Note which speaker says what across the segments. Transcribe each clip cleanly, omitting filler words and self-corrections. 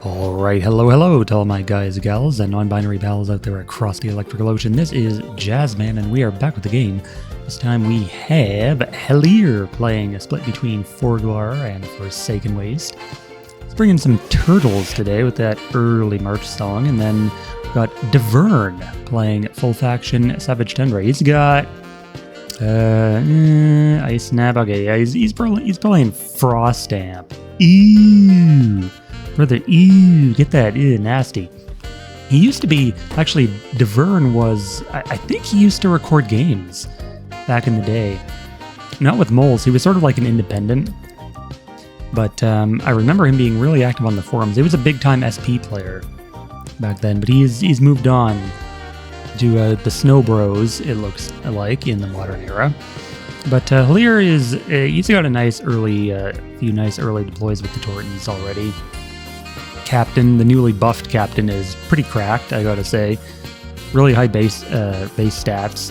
Speaker 1: Alright, hello to all my guys, gals, and non-binary pals out there across the electrical ocean. This is Jazzman, and we are back with the game. This time we have Hellir playing a split between Forglar and Forsaken Waste. Let's bring in some turtles today with that early March song, and then we've got Devrn playing full faction Savage Tundra. He's got Ice Snap. Okay, yeah, he's playing Frost Stamp. Ew. Brother, ew, get that, ew, nasty. He used to be, actually, Devrn was, I think he used to record games back in the day. Not with moles, he was sort of like an independent. But I remember him being really active on the forums. He was a big-time SP player back then, but he's moved on to the Snow Bros, it looks like, in the modern era. But Hellir he's got a nice early, few nice early deploys with the Tortons already. Captain, the newly buffed captain, is pretty cracked, I gotta say. Really high base stats.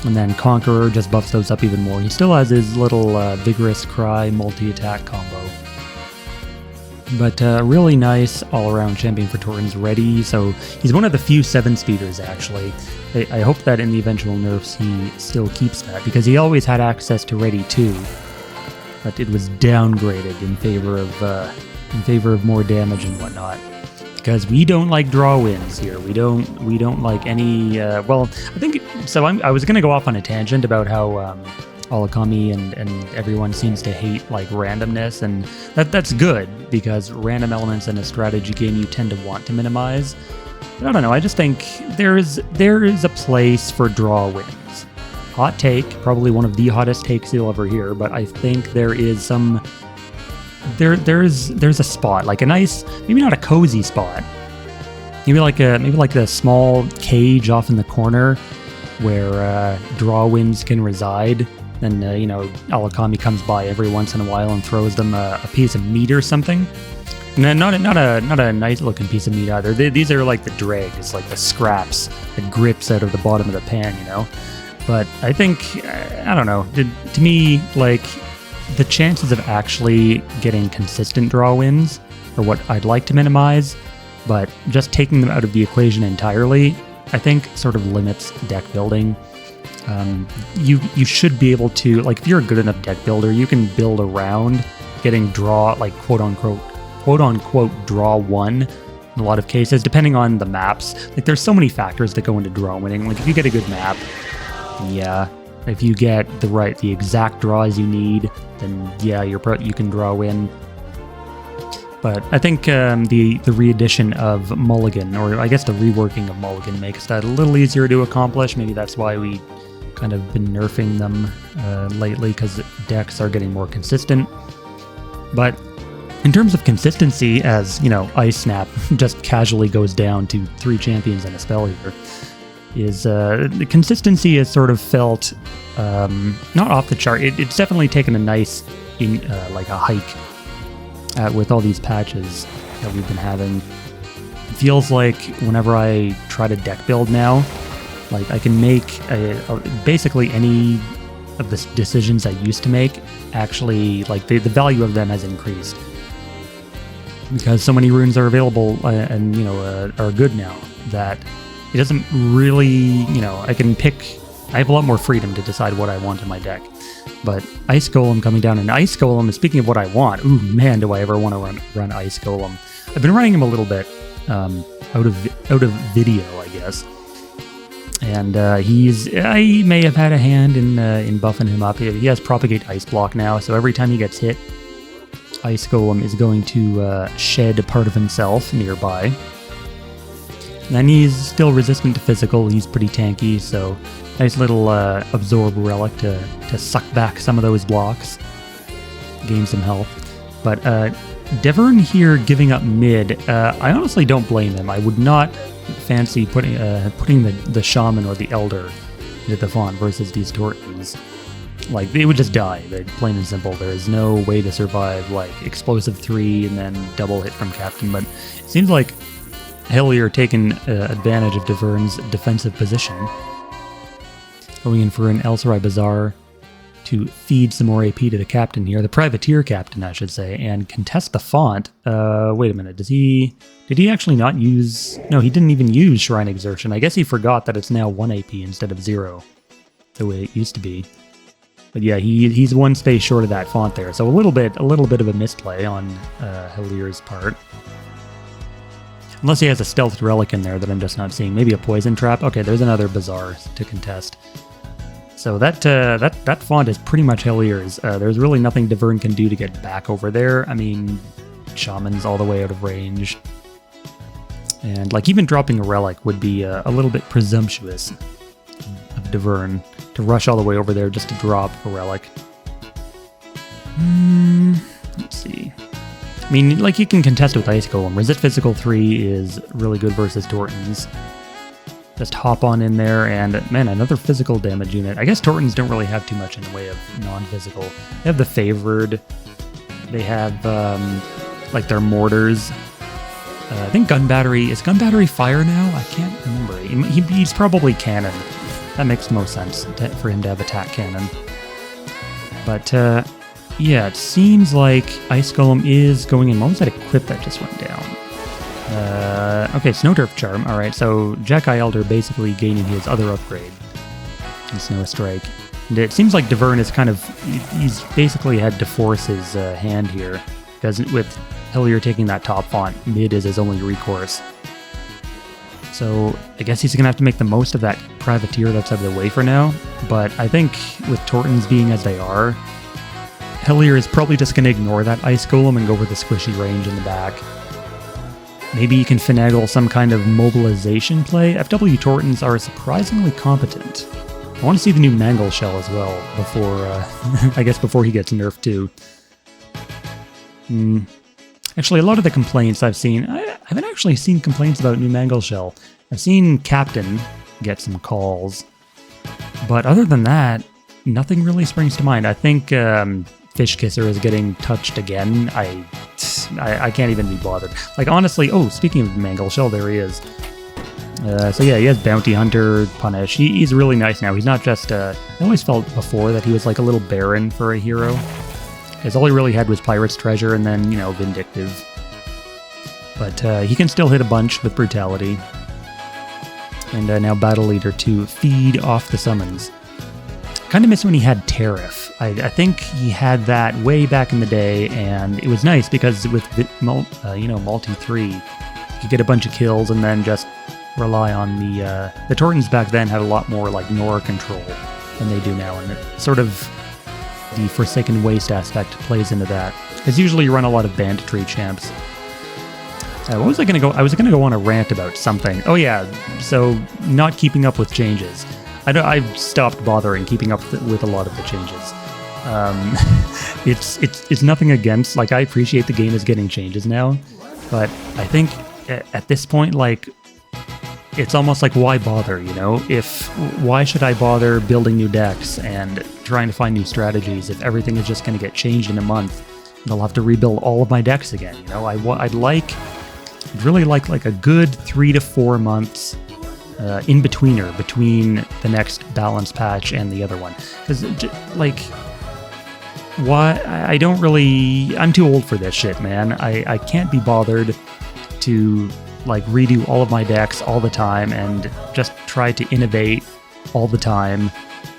Speaker 1: And then Conqueror just buffs those up even more. He still has his little Vigorous Cry multi-attack combo. But really nice all-around champion for Tortons, ready. So he's one of the few 7-speeders, actually. I hope that in the eventual nerfs he still keeps that, because he always had access to ready too. But it was downgraded in favor of more damage and whatnot, because we don't like draw wins here. We don't like any. Well, I think so. I was gonna go off on a tangent about how Alakami and everyone seems to hate like randomness, and that's good because random elements in a strategy game you tend to want to minimize. But I don't know. I just think there is a place for draw wins. Hot take, probably one of the hottest takes you'll ever hear, but I think there is some. There's a spot, like a nice, maybe not a cozy spot, maybe like a small cage off in the corner where draw wins can reside. And Alakami comes by every once in a while and throws them a piece of meat or something. And not a nice looking piece of meat either. These are like the dregs, like the scraps, the grips out of the bottom of the pan, But I think I don't know. To me, like, the chances of actually getting consistent draw wins are what I'd like to minimize, but just taking them out of the equation entirely, I think sort of limits deck building. You should be able to, like, if you're a good enough deck builder, you can build around getting draw, like quote unquote draw one in a lot of cases, depending on the maps. Like, there's so many factors that go into draw winning. Like, if you get a good map, yeah. If you get the exact draws you need, then yeah, you can draw win. But I think the re-edition of Mulligan, or I guess the reworking of Mulligan, makes that a little easier to accomplish. Maybe that's why we kind of been nerfing them lately, because decks are getting more consistent. But in terms of consistency, as Ice Snap just casually goes down to 3 champions and a spell here, is the consistency is sort of felt not off the chart. It's definitely taken a nice like a hike with all these patches that we've been having. It feels like whenever I try to deck build now, like I can make basically any of the decisions I used to make. Actually, like the value of them has increased because so many runes are available and are good now that it doesn't really, I have a lot more freedom to decide what I want in my deck. But Ice Golem coming down, and Ice Golem is, speaking of what I want, ooh man, do I ever want to run Ice Golem. I've been running him a little bit out of video, I guess. And I may have had a hand in buffing him up. He has Propagate Ice Block now, so every time he gets hit, Ice Golem is going to shed a part of himself nearby. And he's still resistant to physical, he's pretty tanky, so nice little absorb relic to suck back some of those blocks, gain some health. But Devrn here giving up mid, I honestly don't blame him. I would not fancy putting the Shaman or the Elder into the font versus these Tortons. Like, they would just die, plain and simple. There is no way to survive, like, Explosive 3 and then double hit from Captain, but it seems like Hellir taking advantage of Devrn's defensive position. Going in for an Elserai Bazaar to feed some more AP to the captain here, the privateer captain, I should say, and contest the font. Wait a minute, did he actually not use... No, he didn't even use Shrine Exertion. I guess he forgot that it's now 1 AP instead of 0, the way it used to be. But yeah, he's one space short of that font there, so a little bit of a misplay on Hellir's part. Unless he has a stealth relic in there that I'm just not seeing. Maybe a poison trap. Okay, there's another bazaar to contest. So that font is pretty much Hellir's. There's really nothing Devrn can do to get back over there. I mean, Shaman's all the way out of range. And like even dropping a relic would be a little bit presumptuous of Devrn to rush all the way over there just to drop a relic. Let's see. I mean, like, you can contest with Ice Golem. Resist Physical 3 is really good versus Tortons. Just hop on in there, and, man, another physical damage unit. I guess Tortons don't really have too much in the way of non-physical. They have the Favored. They have, like, their Mortars. I think Gun Battery... Is Gun Battery fire now? I can't remember. He's probably Cannon. That makes most sense for him to have Attack Cannon. But, yeah, it seems like Ice Golem is going in. What was that equip that just went down? Okay, Snow Turf Charm. Alright, so Jackeye Elder basically gaining his other upgrade in Snow Strike. And it seems like Devrn is kind of... He's basically had to force his hand here. Because with Hellir taking that top font, mid is his only recourse. So I guess he's going to have to make the most of that Privateer that's out of the way for now. But I think with Tortons being as they are, Hellir is probably just going to ignore that Ice Golem and go with the squishy range in the back. Maybe you can finagle some kind of mobilization play. FW Tortons are surprisingly competent. I want to see the new Mangle Shell as well before, I guess before he gets nerfed too. Actually, a lot of the complaints I've seen, I haven't actually seen complaints about new Mangle Shell. I've seen Captain get some calls, but other than that, nothing really springs to mind. I think Fish Kisser is getting touched again. I can't even be bothered. Like, honestly, oh, speaking of Mangle Shell, there he is. So yeah, he has Bounty Hunter, Punish. He's really nice now. He's not just, I always felt before that he was like a little barren for a hero. Because all he really had was Pirate's Treasure and then, you know, Vindictive. But he can still hit a bunch with Brutality. And now Battle Leader to feed off the summons. Kind of miss when he had Tariff. I think he had that way back in the day, and it was nice because with Multi 3, you could get a bunch of kills and then just rely on the Tortons back then had a lot more like Nora control than they do now, and it sort of the Forsaken Waste aspect plays into that. Because usually you run a lot of Banditry champs. What was I going to go? I was going to go on a rant about something. Oh yeah, so not keeping up with changes. I've stopped bothering keeping up with a lot of the changes. It's nothing against, like, I appreciate the game is getting changes now, but I think at this point, like, it's almost like, why bother, you know? Why should I bother building new decks and trying to find new strategies if everything is just going to get changed in a month and I'll have to rebuild all of my decks again, you know? I'd really like a good 3 to 4 months in-betweener between the next balance patch and the other one. Because, like, why? I don't really... I'm too old for this shit, man. I can't be bothered to, like, redo all of my decks all the time and just try to innovate all the time.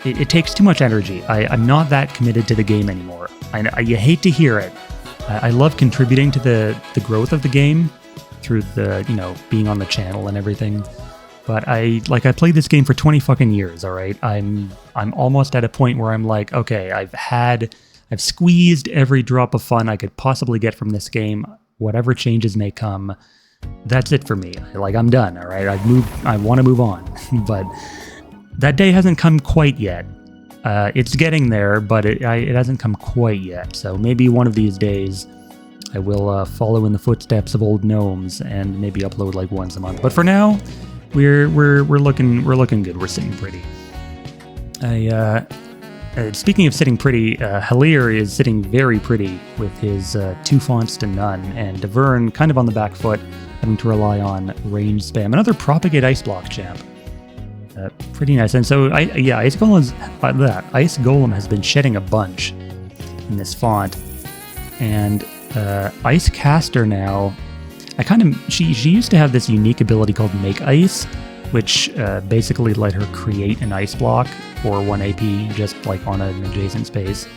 Speaker 1: It takes too much energy. I'm not that committed to the game anymore. You hate to hear it. I love contributing to the growth of the game through the, you know, being on the channel and everything. But I played this game for 20 fucking years, all right? I'm almost at a point where I'm like, okay, I've squeezed every drop of fun I could possibly get from this game. Whatever changes may come, that's it for me. Like, I'm done, all right? I want to move on. But that day hasn't come quite yet. It's getting there, but it hasn't come quite yet. So maybe one of these days I will follow in the footsteps of old gnomes and maybe upload like once a month. But for now, we're looking good. We're sitting pretty. Speaking of sitting pretty, Hellir is sitting very pretty with his 2 fonts to none, and Devrn kind of on the back foot, having to rely on range spam. Another Propagate Ice Block champ. Pretty nice. And so, yeah, Ice Golem has been shedding a bunch in this font. And Ice Caster now, she used to have this unique ability called Make Ice, which basically let her create an ice block for 1 AP, just like on an adjacent space.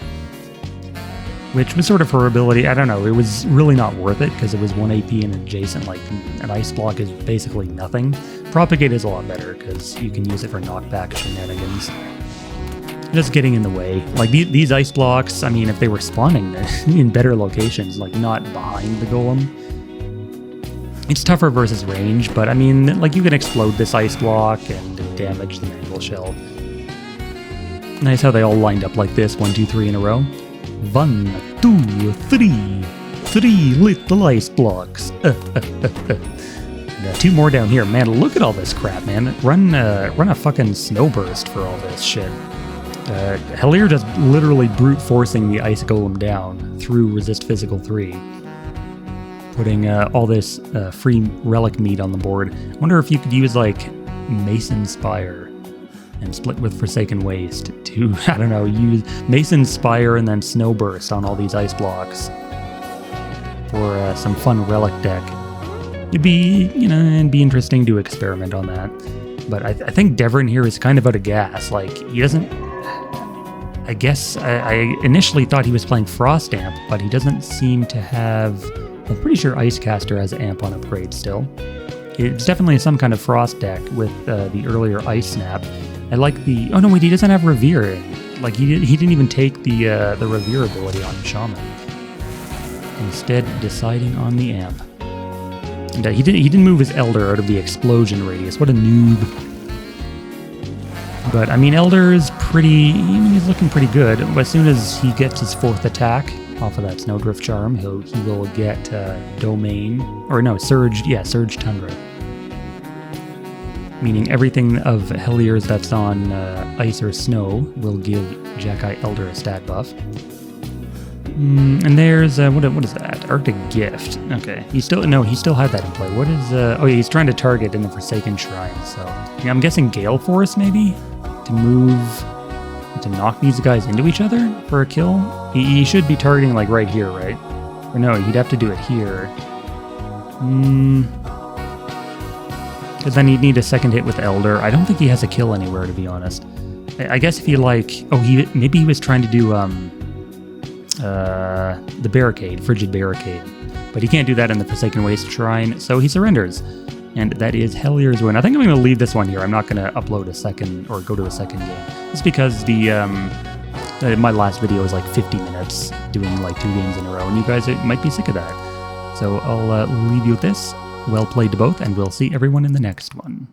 Speaker 1: Which was sort of her ability. I don't know, it was really not worth it because it was 1 AP and adjacent, like an ice block is basically nothing. Propagate is a lot better because you can use it for knockback shenanigans. Just getting in the way. Like these ice blocks, I mean, if they were spawning in better locations, like not behind the golem, it's tougher versus range, but I mean, like you can explode this ice block and damage the mangle shell. Nice how they all lined up like this, 1, 2, 3 in a row. 1, 2, 3. 3 little ice blocks. And, 2 more down here. Man, look at all this crap, man. Run a fucking snowburst for all this shit. Hellir just literally brute forcing the ice golem down through resist physical 3. Putting all this free relic meat on the board. I wonder if you could use like Mason Spire and split with Forsaken Waste to, I don't know, use Mason Spire and then Snowburst on all these ice blocks for some fun relic deck. It'd be, it'd be interesting to experiment on that. But I think Devrn here is kind of out of gas. Like, he doesn't... I guess I initially thought he was playing Frost Amp, but he doesn't seem to have... I'm pretty sure Ice Caster has Amp on upgrade still. It's definitely some kind of Frost deck with the earlier Ice Snap. I like the... Oh no, wait, he doesn't have Revere. Like, he didn't even take the Revere ability on Shaman. Instead, deciding on the Amp. And he didn't move his Elder out of the explosion radius. What a noob. But, I mean, Elder is pretty... he's looking pretty good. As soon as he gets his 4th attack off of that Snowdrift Charm, he will get Domain... Or no, Surge... Yeah, Surge Tundra. Meaning everything of Hellir's that's on Ice or Snow will give Jackeye Elder a stat buff. And there's... what is that? Arctic Gift. Okay. He still had that in play. What is... oh yeah, he's trying to target in the Forsaken Shrine, so... Yeah, I'm guessing Gale Force, maybe? To knock these guys into each other for a kill? He should be targeting, like, right here, right? Or no, he'd have to do it here. Because then he'd need a second hit with Elder. I don't think he has a kill anywhere, to be honest. I guess if he, like... Oh, maybe he was trying to do, the Barricade, Frigid Barricade. But he can't do that in the Forsaken Waste Shrine, so he surrenders. And that is Hellir's win. I think I'm going to leave this one here. I'm not going to upload a second, or go to a second game. It's because my last video was like 50 minutes, doing like 2 games in a row, and you guys might be sick of that. So I'll leave you with this. Well played to both, and we'll see everyone in the next one.